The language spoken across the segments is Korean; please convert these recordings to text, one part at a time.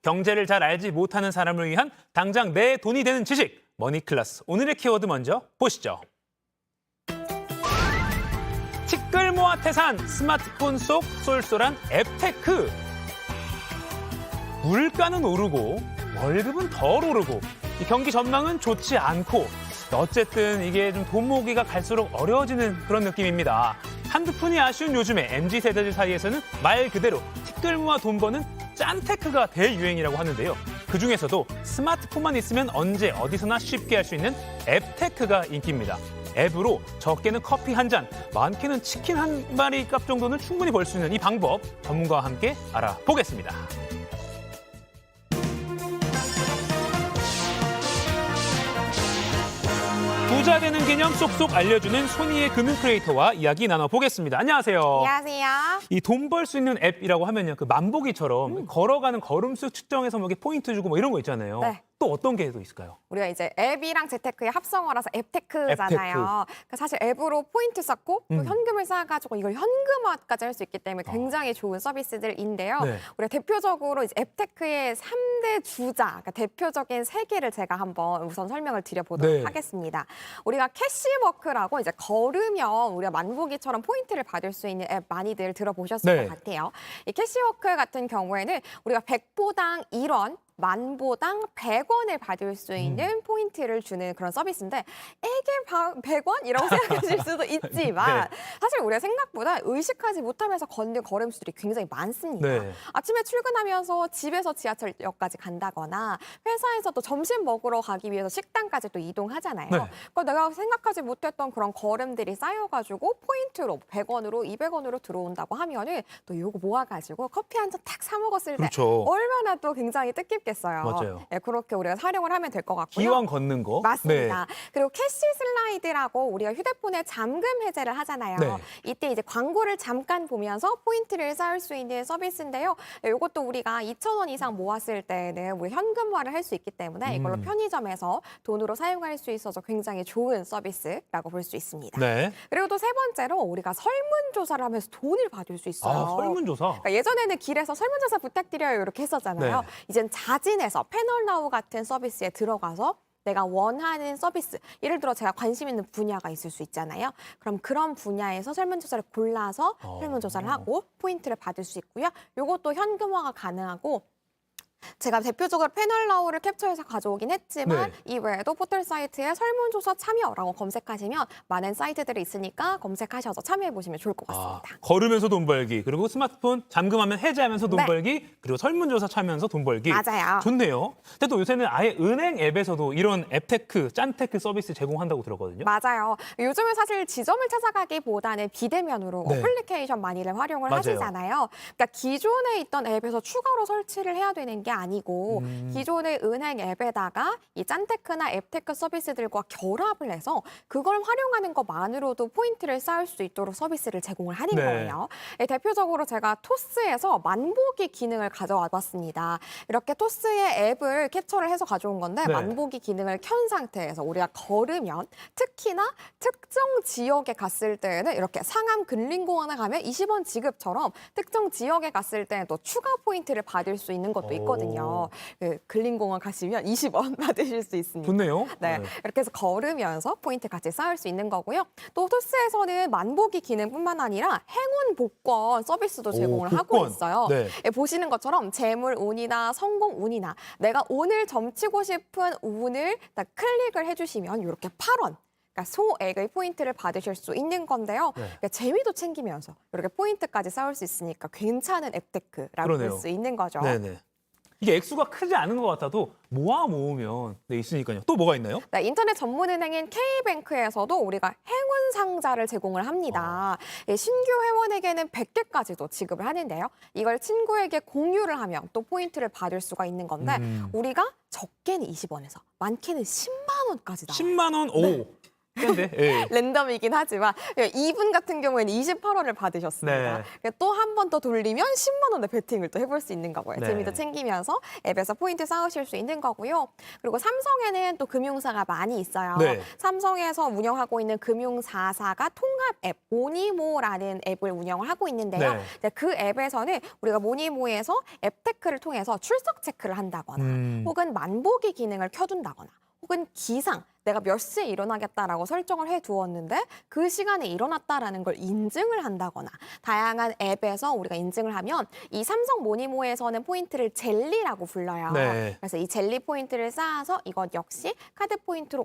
경제를 잘 알지 못하는 사람을 위한 당장 내 돈이 되는 지식, 머니클래스. 오늘의 키워드 먼저 보시죠. 티끌모아 태산, 스마트폰 속 쏠쏠한 앱테크. 물가는 오르고 월급은 덜 오르고 이 경기 전망은 좋지 않고 어쨌든 이게 좀 돈 모으기가 갈수록 어려워지는 그런 느낌입니다. 한두 푼이 아쉬운 요즘에 MZ세대들 사이에서는 말 그대로 티끌 모아 돈 버는 짠테크가 대유행이라고 하는데요. 그중에서도 스마트폰만 있으면 언제 어디서나 쉽게 할 수 있는 앱테크가 인기입니다. 앱으로 적게는 커피 한 잔, 많게는 치킨 한 마리 값 정도는 충분히 벌 수 있는 이 방법 전문가와 함께 알아보겠습니다. 부자 되는 개념 쏙쏙 알려주는 손희의 금융 크리에이터와 이야기 나눠보겠습니다. 안녕하세요. 안녕하세요. 이 돈 벌 수 있는 앱이라고 하면요, 그 만보기처럼 걸어가는 걸음수 측정해서 뭐 이렇게 포인트 주고 뭐 이런 거 있잖아요. 네. 또 어떤 게 또 있을까요? 우리가 이제 앱이랑 재테크의 합성어라서 앱테크잖아요. 그러니까 사실 앱으로 포인트 쌓고 또 현금을 쌓아가지고 이걸 현금화까지 할 수 있기 때문에 굉장히 좋은 서비스들인데요. 네. 우리가 대표적으로 이제 앱테크의 3대 주자, 그러니까 대표적인 3개를 제가 한번 우선 설명을 드려보도록 네. 하겠습니다. 우리가 캐시워크라고 이제 걸으면 우리가 만보기처럼 포인트를 받을 수 있는 앱 많이들 들어보셨을 네. 것 같아요. 이 캐시워크 같은 경우에는 우리가 100보당 1원, 만보당 100원을 받을 수 있는 포인트를 주는 그런 서비스인데 이게 100원이라고 생각하실 수도 있지만 네. 사실 우리가 생각보다 의식하지 못하면서 걷는 걸음수들이 굉장히 많습니다. 네. 아침에 출근하면서 집에서 지하철역까지 간다거나 회사에서 또 점심 먹으러 가기 위해서 식당까지 또 이동하잖아요. 네. 그러니까 내가 생각하지 못했던 그런 걸음들이 쌓여가지고 포인트로 100원으로 200원으로 들어온다고 하면은 또 이거 모아가지고 커피 한 잔 탁 사 먹었을 그렇죠. 때 얼마나 또 굉장히 뜻깊겠어요. 맞아요. 네, 그렇게 우리가 활용을 하면 될 것 같고요. 기왕 걷는 거. 맞습니다. 그리고 캐시 슬라이드라고 우리가 휴대폰에 잠금 해제를 하잖아요. 네. 이때 이제 광고를 잠깐 보면서 포인트를 쌓을 수 있는 서비스인데요. 이것도 우리가 2,000원 이상 모았을 때는 우리 현금화를 할 수 있기 때문에 이걸로 편의점에서 돈으로 사용할 수 있어서 굉장히 좋은 서비스라고 볼 수 있습니다. 네. 그리고 또 세 번째로 우리가 설문조사를 하면서 돈을 받을 수 있어요. 아, 설문조사. 그러니까 예전에는 길에서 설문조사 부탁드려요 이렇게 했었잖아요. 네. 이젠 자진해서 패널나우 같은 서비스에 들어가서 내가 원하는 서비스, 예를 들어 제가 관심 있는 분야가 있을 수 있잖아요. 그럼 그런 분야에서 설문조사를 골라서 설문조사를 하고 포인트를 받을 수 있고요. 이것도 현금화가 가능하고 제가 대표적으로 패널나우를 캡처해서 가져오긴 했지만 네. 이 외에도 포털 사이트에 설문조사 참여라고 검색하시면 많은 사이트들이 있으니까 검색하셔서 참여해보시면 좋을 것 같습니다. 걸으면서 돈 벌기, 그리고 스마트폰 잠금하면 해제하면서 돈 네. 벌기, 그리고 설문조사 참여하면서 돈 벌기. 맞아요. 좋네요. 근데 또 요새는 아예 은행 앱에서도 이런 앱테크, 짠테크 서비스 제공한다고 들었거든요. 맞아요. 요즘은 사실 지점을 찾아가기보다는 비대면으로 네. 어플리케이션 많이들 활용을 맞아요. 하시잖아요. 그러니까 기존에 있던 앱에서 추가로 설치를 해야 되는 게 아니고 기존의 은행 앱에다가 이 짠테크나 앱테크 서비스들과 결합을 해서 그걸 활용하는 것만으로도 포인트를 쌓을 수 있도록 서비스를 제공을 하는 네. 거예요. 대표적으로 제가 토스에서 만보기 기능을 가져와 봤습니다. 이렇게 토스의 앱을 캡처를 해서 가져온 건데 네. 만보기 기능을 켠 상태에서 우리가 걸으면 특히나 특정 지역에 갔을 때는 이렇게 상암 근린공원에 가면 20원 지급처럼 특정 지역에 갔을 때는 또 추가 포인트를 받을 수 있는 것도 있거든요. 그 근린공원 가시면 20원 받으실 수 있습니다. 좋네요. 네, 이렇게 해서 걸으면서 포인트 같이 쌓을 수 있는 거고요. 또 토스에서는 만보기 기능뿐만 아니라 행운 복권 서비스도 제공을 하고 복권. 있어요. 네. 보시는 것처럼 재물 운이나 성공 운이나 내가 오늘 점치고 싶은 운을 딱 클릭을 해주시면 이렇게 8원. 그러니까 소액의 포인트를 받으실 수 있는 건데요. 네. 그러니까 재미도 챙기면서 이렇게 포인트까지 쌓을 수 있으니까 괜찮은 앱테크라고 볼 그러네요. 수 있는 거죠. 네네. 이게 액수가 크지 않은 것 같아도 모으면 네, 있으니까요. 또 뭐가 있나요? 네, 인터넷 전문은행인 K뱅크에서도 우리가 행운 상자를 제공을 합니다. 신규 회원에게는 100개까지도 지급을 하는데요. 이걸 친구에게 공유를 하면 또 포인트를 받을 수가 있는 건데 우리가 적게는 20원에서 많게는 10만 원까지 나와요. 10만 원. 오. 네. 근데 예. 랜덤이긴 하지만 이분 같은 경우에는 28원을 받으셨습니다. 네. 또 한 번 더 돌리면 10만 원의 베팅을 또 해볼 수 있는 거고요. 네. 재미도 챙기면서 앱에서 포인트 쌓으실 수 있는 거고요. 그리고 삼성에는 또 금융사가 많이 있어요. 네. 삼성에서 운영하고 있는 금융사사가 통합 앱 모니모라는 앱을 운영을 하고 있는데요. 네. 이제 그 앱에서는 우리가 모니모에서 앱테크를 통해서 출석 체크를 한다거나 혹은 만보기 기능을 켜둔다거나 혹은 기상, 내가 몇 시에 일어나겠다라고 설정을 해두었는데 그 시간에 일어났다라는 걸 인증을 한다거나 다양한 앱에서 우리가 인증을 하면 이 삼성 모니모에서는 포인트를 젤리라고 불러요. 네. 그래서 이 젤리 포인트를 쌓아서 이것 역시 카드 포인트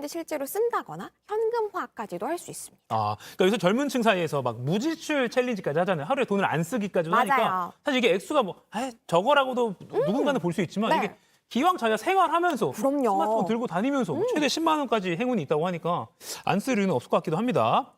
실제로 쓴다거나 현금화까지도 할 수 있습니다. 아, 그러니까 요새 젊은 층 사이에서 막 무지출 챌린지까지 하잖아요. 하루에 돈을 안 쓰기까지도 하니까 맞아요. 사실 이게 액수가 뭐 저거라고도 누군가는 볼 수 있지만 네. 이게 기왕 자기가 생활하면서 그럼요. 스마트폰 들고 다니면서 최대 10만 원까지 행운이 있다고 하니까 안 쓸 이유는 없을 것 같기도 합니다.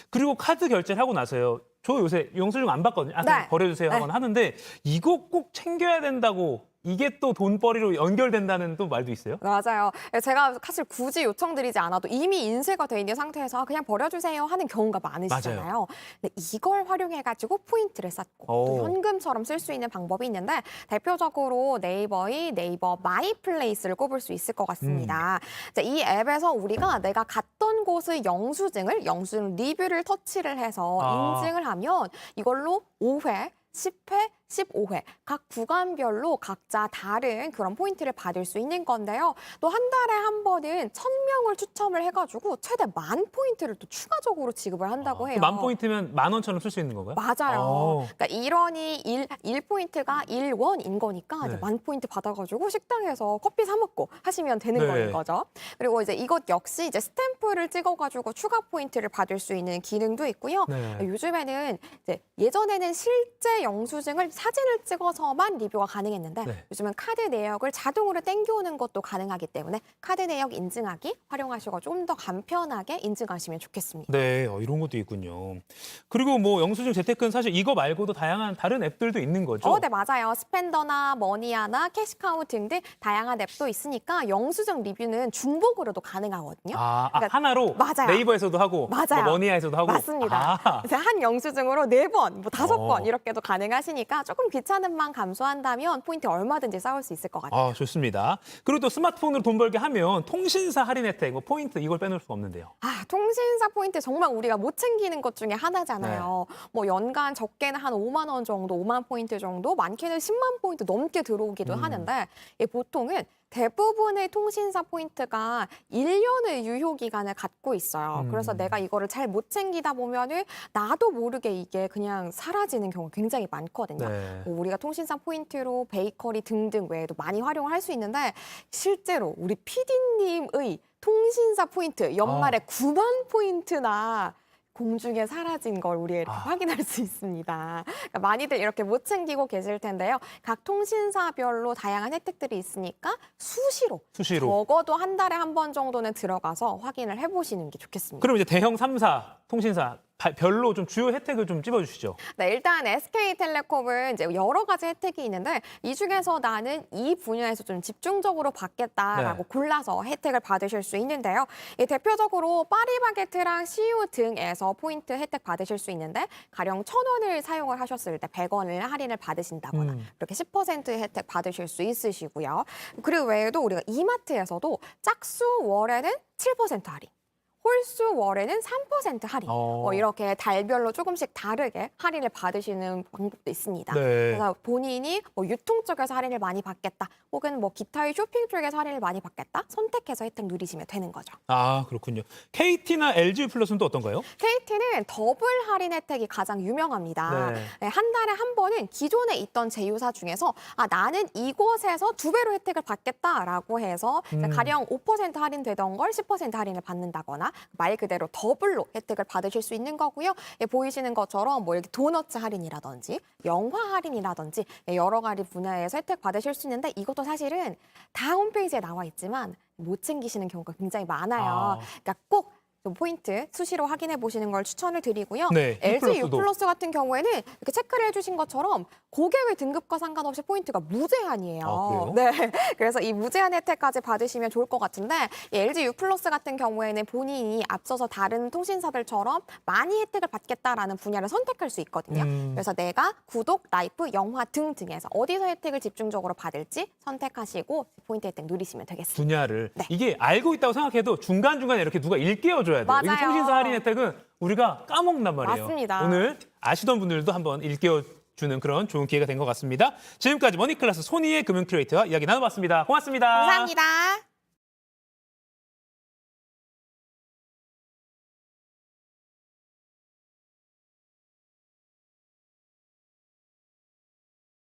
그리고 카드 결제를 하고 나서요. 저 요새 영수증 안 받거든요. 아, 그냥 네. 버려주세요 하거나 하는데 이거 꼭 챙겨야 된다고 이게 또 돈벌이로 연결된다는 또 말도 있어요? 맞아요. 제가 사실 굳이 요청드리지 않아도 이미 인쇄가 돼 있는 상태에서 그냥 버려주세요 하는 경우가 많으시잖아요. 맞아요. 근데 이걸 활용해가지고 포인트를 쌓고 또 오. 현금처럼 쓸 수 있는 방법이 있는데 대표적으로 네이버의 네이버 마이플레이스를 꼽을 수 있을 것 같습니다. 이제 이 앱에서 우리가 내가 갔던 곳의 영수증 리뷰를 터치를 해서 인증을 하면 이걸로 5회, 10회, 15회 각 구간별로 각자 다른 그런 포인트를 받을 수 있는 건데요. 또 한 달에 한 번은 1000명을 추첨을 해가지고 최대 10,000포인트를 또 추가적으로 지급을 한다고 해요. 10,000포인트면 10,000원처럼 쓸 수 있는 건가요? 맞아요. 그러니까 1포인트가 1원인 거니까 이제 네. 10,000포인트 받아가지고 식당에서 커피 사 먹고 하시면 되는 네. 거인 거죠. 그리고 이제 이것 역시 이제 스탬프를 찍어가지고 추가 포인트를 받을 수 있는 기능도 있고요. 네. 요즘에는 이제 예전에는 실제 영수증을 사진을 찍어서만 리뷰가 가능했는데 네. 요즘은 카드 내역을 자동으로 땡겨오는 것도 가능하기 때문에 카드 내역 인증하기 활용하시고 좀 더 간편하게 인증하시면 좋겠습니다. 네, 이런 것도 있군요. 그리고 뭐 영수증 재테크는 사실 이거 말고도 다양한 다른 앱들도 있는 거죠? 네, 맞아요. 스펜더나 머니아나 캐시카우 등등 다양한 앱도 있으니까 영수증 리뷰는 중복으로도 가능하거든요. 그러니까 하나로 맞아요. 네이버에서도 하고 맞아요. 뭐 머니아에서도 하고. 맞습니다. 아, 그래서 한 영수증으로 4번, 뭐 5번 어. 이렇게도 가능하시니까 조금 귀찮음만 감소한다면 포인트 얼마든지 쌓을 수 있을 것 같아요. 좋습니다. 그리고 또 스마트폰으로 돈 벌게 하면 통신사 할인 혜택, 뭐 포인트 이걸 빼놓을 수가 없는데요. 통신사 포인트 정말 우리가 못 챙기는 것 중에 하나잖아요. 뭐 연간 적게는 한 5만 원 정도, 5만 포인트 정도, 많게는 10만 포인트 넘게 들어오기도 하는데 보통은 대부분의 통신사 포인트가 1년의 유효 기간을 갖고 있어요. 그래서 내가 이거를 잘 못 챙기다 보면은 나도 모르게 이게 그냥 사라지는 경우가 굉장히 많거든요. 네. 뭐 우리가 통신사 포인트로 베이커리 등등 외에도 많이 활용을 할 수 있는데 실제로 우리 PD님의 통신사 포인트 연말에 9만 포인트나 공중에 사라진 걸 우리 이렇게 확인할 수 있습니다. 그러니까 많이들 이렇게 못 챙기고 계실 텐데요. 각 통신사별로 다양한 혜택들이 있으니까 수시로. 적어도 한 달에 한 번 정도는 들어가서 확인을 해보시는 게 좋겠습니다. 그럼 이제 대형 3사 통신사 별로 좀 주요 혜택을 좀 찝어주시죠. 네, 일단 SK텔레콤은 이제 여러 가지 혜택이 있는데 이 중에서 나는 이 분야에서 좀 집중적으로 받겠다라고 골라서 혜택을 받으실 수 있는데요. 대표적으로 파리바게트랑 CU 등에서 포인트 혜택 받으실 수 있는데 가령 1,000원을 사용을 하셨을 때 100원을 할인을 받으신다거나 이렇게 10% 혜택 받으실 수 있으시고요. 그리고 외에도 우리가 이마트에서도 짝수 월에는 7% 할인. 홀수 월에는 3% 할인. 이렇게 달별로 조금씩 다르게 할인을 받으시는 방법도 있습니다. 네. 그래서 본인이 뭐 유통 쪽에서 할인을 많이 받겠다, 혹은 뭐 기타의 쇼핑 쪽에서 할인을 많이 받겠다, 선택해서 혜택 누리시면 되는 거죠. 그렇군요. KT나 LG 플러스는 또 어떤가요? KT는 더블 할인 혜택이 가장 유명합니다. 네. 한 달에 한 번은 기존에 있던 제휴사 중에서 나는 이곳에서 2배로 혜택을 받겠다라고 해서 가령 5% 할인되던 걸 10% 할인을 받는다거나 말 그대로 더블로 혜택을 받으실 수 있는 거고요. 보이시는 것처럼 뭐 이렇게 도너츠 할인이라든지 영화 할인이라든지 여러 가지 분야에서 혜택 받으실 수 있는데 이것도 사실은 다 홈페이지에 나와 있지만 못 챙기시는 경우가 굉장히 많아요. 그러니까 꼭 좀 포인트 수시로 확인해 보시는 걸 추천을 드리고요. 네, LG U+도. U+ 같은 경우에는 이렇게 체크를 해주신 것처럼 고객의 등급과 상관없이 포인트가 무제한이에요. 아, 그래요? 네, 그래서 이 무제한 혜택까지 받으시면 좋을 것 같은데 이 LG U+ 같은 경우에는 본인이 앞서서 다른 통신사들처럼 많이 혜택을 받겠다라는 분야를 선택할 수 있거든요. 그래서 내가 구독, 라이프, 영화 등등에서 어디서 혜택을 집중적으로 받을지 선택하시고 포인트 혜택 누리시면 되겠습니다. 분야를 네. 이게 알고 있다고 생각해도 중간중간에 이렇게 누가 일깨워줘야 돼요. 맞아요. 이게 통신사 할인 혜택은 우리가 까먹는단 말이에요. 맞습니다. 오늘 아시던 분들도 한번 일깨워주는 그런 좋은 기회가 된 것 같습니다. 지금까지 머니클래스 손희의 금융 큐레이터와 이야기 나눠봤습니다. 고맙습니다. 감사합니다.